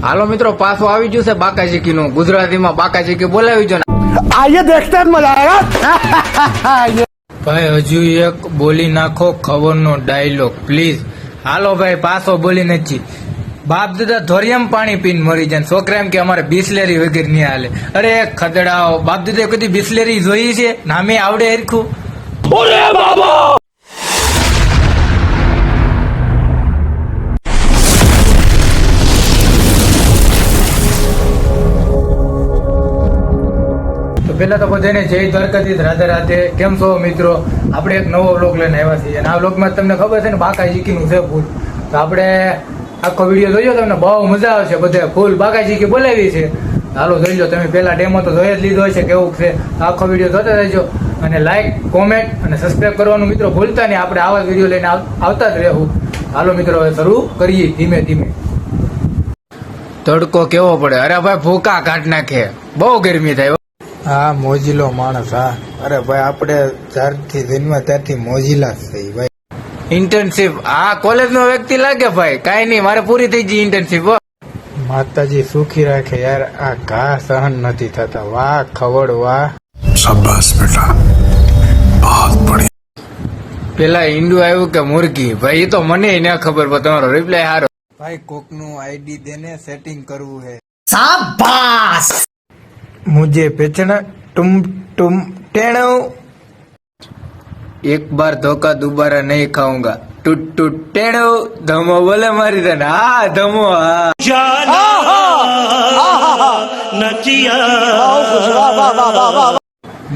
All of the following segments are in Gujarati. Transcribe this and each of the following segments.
હાલો મિત્રો, પાછું આવી ગયું છે બાકાજીકી નું. ગુજરાતીમાં બાકાજીકી બોલાવી જો ને. आइए देखते हैं मजा आएगा। ભાઈ હજુ એક બોલી નાખો ખબરનો ડાયલોગ પ્લીઝ. હાલો ભાઈ, પાછો બોલી નથી. બાપ દાદા ધોરિયામ પાણી પીને મરી જાય, છોકરા એમ કે અમારે બિસ્લેરી વગેરે નહીં હાલે. અરે ખદડાઓ, બાપ દાદા કદી બિસ્લેરી જોઈ છે? નામે આવડે હરખું? પેલા તો બધાને જય દ્વારકાધીશ, રાધે રાધે. કેમ છો મિત્રો? આપણે એક નવો વ્લોગ લઈને આવ્યા છીએ અને આ વ્લોગમાં તમને ખબર છે ને બાકાજીકીનું છે ફૂલ. તો આપણે આખો વિડીયો જોયો, તમને બહુ મજા આવશે. બધે ફૂલ બાકાજીકી બોલાવી છે. હાલો જોઈ લો. તમે પેલા ડેમો તો જોઈ જ લીધો હશે કેવું છે. આખો વિડીયો જોતા રહેજો અને લાઈક, કોમેન્ટ અને સબસ્ક્રાઈબ કરવાનું મિત્રો ભૂલતા નહીં. આપણે આવા વિડીયો લઈને આવતા જ રહેવું. હાલો મિત્રો, હવે શરૂ કરીએ ધીમે ધીમે. તડકો કેવો પડે! અરે ભાઈ ભૂકા કાઢ નાખે, બહુ ગરમી થાય. હા, મોજીલો માણસ. હા, અરે ભાઈ આપણે જ્યારથી જન્મ્યા ત્યારથી મોજીલા જ થઈ ભાઈ. ઇન્ટર્નશીપ આ કોલેજ નો વ્યક્તિ લાગે ભાઈ. કાઈ નહીં, મારે પૂરી થઈ ગઈ ઇન્ટર્નશીપ. માતાજી સુખી રાખે યાર. આ ઘા સહન નથી થતા. વાહ ખવડ વાહ. શાબાશ બેટા, બહુત બઢિયા. પેલા ઈંડુ આવ્યું કે મુર્ગી? ભાઈ એ તો મને ન ખબર, પણ તમારો રિપ્લાય સારો. ભાઈ કોક નું આઈડી દેને સેટિંગ કરવું है. शाबाश। मुझे बेचना तुम टेणो. एक बार धोखा दोबारा नहीं खाऊंगा. टूट टूट टेणो. धमो बोले मारी था. हाँ धमो. हाँ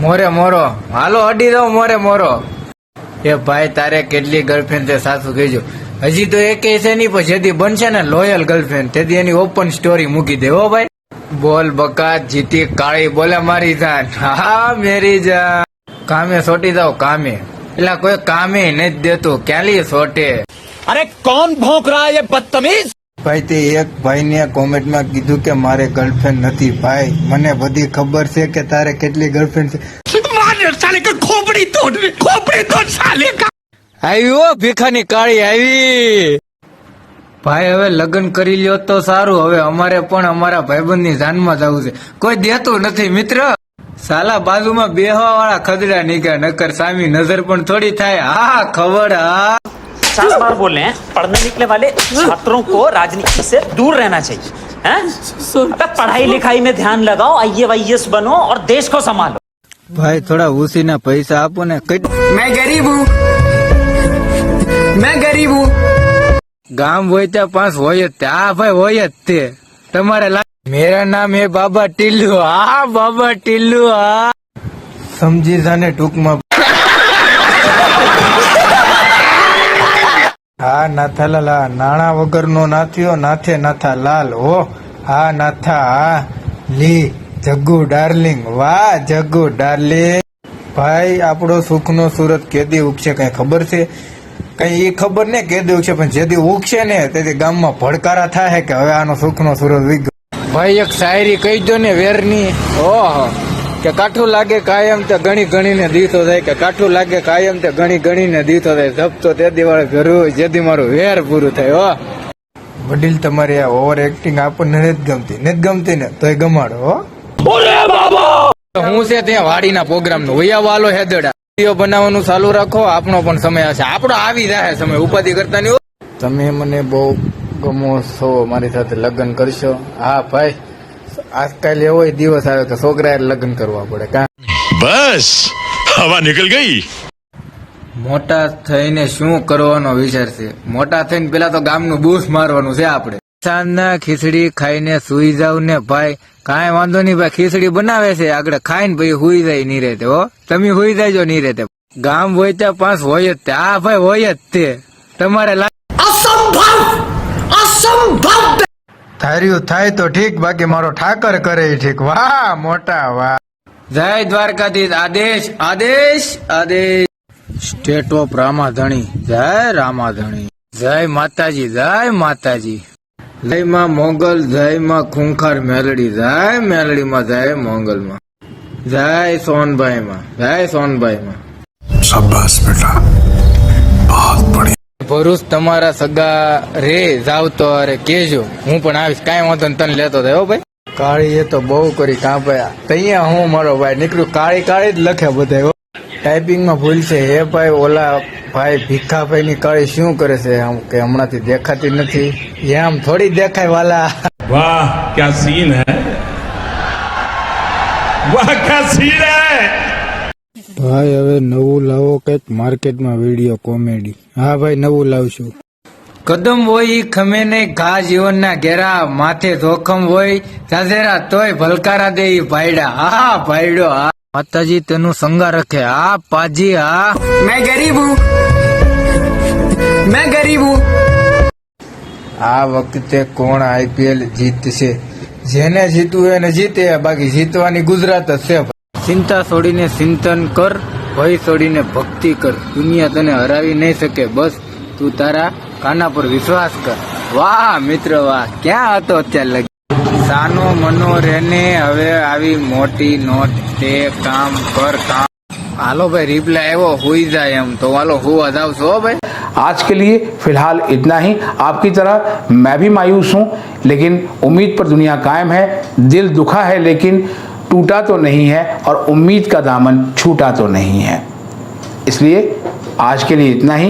मोरे मोरो. हालो अडी दो मोरे मोरो. એ ભાઈ તારે કેટલી ગર્લફ્રેન્ડ છે સાસુ કહેજો. હજી તો એક છે નહીં, પણ જેથી બનશે ને લોયલ ગર્લફ્રેન્ડ તેથી એની ઓપન સ્ટોરી મૂકી દે. હો ભાઈ બોલ બકા જીતી કાળી બોલે મારી જાન. હા મેરી જાન. કામે સોટી જાવ કામે. એટલે કોઈ કામે નથી દેતું, ક્યાંલી સોટે. अरे कौन भौंक रहा है ये बदतमीज। ભાઈ તે એક ભાઈને કોમેન્ટમાં કીધું કે મારે ગર્લફ્રેન્ડ નથી. ભાઈ મને બધી ખબર છે કે તારે કેટલી ગર્લફ્રેન્ડ છે. साले का खोपड़ी तोड़ साले का। આવ્યો ભીખાની કાળી આવી. ભાઈ હવે લગ્ન કરી લ્યો તો સારું. હવે અમારે પણ અમારા ભાઈબંધની જાનમાં જવું છે. કોઈ દેતું નથી મિત્ર. સાલા બાજુમાં બેહવા વાળા ખદડા નીકળ્યા, નકર સામી નજર પણ થોડી થાય. હા ખબર. હા 50 बार बोल रहे हैं पढ़ने निकले वाले छात्रों को राजनीति से दूर रहना चाहिए हैं? अबे पढ़ाई लिखाई में ध्यान लगाओ, IAS बनो और देश को संभालो. ભાઈ થોડા ઉસીના પૈસા આપો ને. मैं गरीब हूँ, मैं गरीब हूँ। ગામ હોય ત્યાં પાંચ હોય જ તે. હા ભાઈ હોય જ તે. તમારે મેરા નામ હે બાબા ટીલ્લુ. હા બાબા ટીલ્લુ. હા સમજી જાને ટૂંકમાં. હા નાથાલાલ. હા નાણા વગર નો નાથ્યો નાથે નાથા લાલ. હો હા નાથા. હા લી જગ્ગુ ડાર્લિંગ. વાહ જગ્ગુ ડાર્લિંગ. ભાઈ આપણો સુખનો સુરત કેદી ઉગશે કઈ ખબર છે? કઈ એ ખબર ને કેદી ઉગશે, પણ જેદી ઉગશે ને તેથી ગામમાં ભડકારા થાય કે હવે આનો સુખનો સુરત ઉગ્યો. ભાઈ એક શાયરી કહી દો ને વેરની. ઓહો કે કાઠું લાગે કાયમ તે ગણી ગણીને દીધો થાય, કે કાઠું લાગે કાયમ તે ગણી ગણીને દીધો થાય. જપતો તે દિવાળે ભેરું જેથી મારું વેર પૂરું થાય. હો વડીલ તમારી આ ઓવર એક્ટિંગ આપણને નથી ગમતી ને તોય ગમાડો. હો હું છે ત્યાં વાડીના પ્રોગ્રામ નું વૈયા વાલો હેદડા વિડીયો બનાવવાનું ચાલુ રાખો. આપણો પણ સમય હશે. આપણો આવી જાય સમય, ઉપાધિ કરતા નહીં. તમે મને બહુ ગમો છો, મારી સાથે લગ્ન કરશો? હા ભાઈ, આજકાલ એવો દિવસ આવે કે છોકરાએ લગ્ન કરવા પડે. કા બસ હવા નીકળ ગઈ. મોટા થઈને શું કરવાનો વિચાર છે? મોટા થઈને પેલા તો ગામનું બૂસ મારવાનું છે આપણે. સાંજના ખીચડી ખાઈને સુઈ જાવ ને ભાઈ. કાંઈ વાંધો નહીં ભાઈ, ખીચડી બનાવે છે આગળ ખાઈને ભાઈ હુઈ જાય નહીં રહેતે. હો તમે હુઈ જાયજો નહીં રહેતે. ગામ હોય ત્યાં પાંચ હોય જ તે. હા ભાઈ હોય જ તે. તમારે ધાર્યું થાય તો ઠીક, બાકી મારો ઠાકર કરે ઠીક. વાહ મોટા વાહ. જય દ્વારકાધીશ. આદેશ આદેશ આદેશ. State of Ramadhani. જય રામાધણી. જય માતાજી. જય માતાજી. જય માં મોગલ. જય માં ખૂંખાર મેલડી. જય મેલડી માં. જય મોગલ માં. જય સોનભાઈ માં. જય સોનભાઈ માં. શાબાશ બેટા, બહુત બઢિયા. ભરૂચ તમારા સગા રે જાવ તો અરે કેજો હું પણ આવીશ, કાંઈ વાંધો ને તને લેતો થાય હો ભાઈ. કાળી એ તો બહુ કરી કાં ભાઈ, તૈયા હું મારો ભાઈ નીકળ્યું કાળી કાળી જ લખે બધા. ટાઈપિંગમાં ભૂલ છે હે ભાઈ. ઓલા ભાઈ ભીખાભાઈ ની કાળી શું કરે છે આમ કે હમણાંથી દેખાતી નથી, એમ થોડી દેખાય વાલા. वाह क्या सीन है, वाह क्या सीन है. ભાઈ હવે નવું લાવો કઈક માર્કેટમાં વિડીયો કોમેડી. હા ભાઈ નવું લાવશું. કદમ હોય ખમે નહીં ઘા જીવનના ઘેરા, માથે જોખમ હોય જાજેરા તોય ભલકારા દે ભાઈડા. હા ભાઈડો હા. માતાજી તેનું સંગા રખે. હા પાજી હા. मैं गरीब हूँ, मैं गरीब हूँ. આ વખતે કોણ આઈપીએલ જીતશે? જેને જીતવું એને જીતે, બાકી જીતવાની ગુજરાત જ છે. ચિંતા છોડીને ચિંતન કર, ભય છોડીને ભક્તિ કર. દુનિયા તને હરાવી નહીં શકે, બસ તું તારા કાના પર વિશ્વાસ કર. વાહ મિત્ર વાહ, ક્યાં હતો અત્યારે લગી? સાનો મનો રેને હવે આવી મોટી નોટ, તે કામ કર કામ. હાલો ભાઈ રિપ્લાય આવ્યો, હોઈ જાય એમ તો હાલો હોવા જાવ છો ભાઈ. आज के लिए फिलहाल इतना ही। आपकी तरह मैं भी मायूस हूँ, लेकिन उम्मीद पर दुनिया कायम है। दिल दुखा है लेकिन टूटा तो नहीं है, और उम्मीद का दामन छूटा तो नहीं है। इसलिए आज के लिए इतना ही।